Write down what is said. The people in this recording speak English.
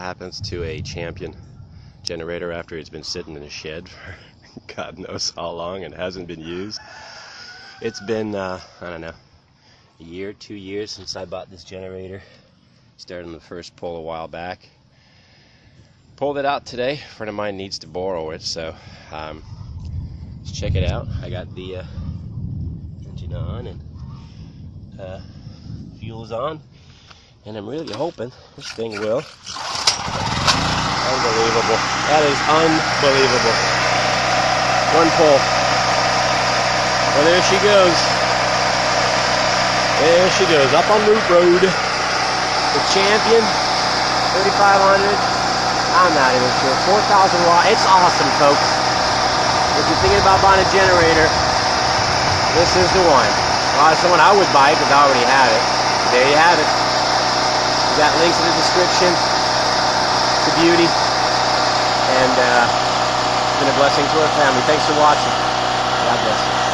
happens to a Champion generator after it's been sitting in a shed for God knows how long and hasn't been used. It's been, I don't know, a year, 2 years since I bought this generator. Started on the first pull a while back. Pulled it out today. A friend of mine needs to borrow it, so let's check it out. I got the engine on and fuel's on, and I'm really hoping this thing will. Unbelievable. That is unbelievable. One pull. Well, there she goes. There she goes, up on Loop Road. The Champion 3500. I'm not even sure. 4,000 watt. It's awesome, folks. If you're thinking about buying a generator, this is the one. Well, it's the one I would buy because I already have it. There you have it. We got links in the description. It's a beauty. And it's been a blessing to our family. Thanks for watching. God bless you.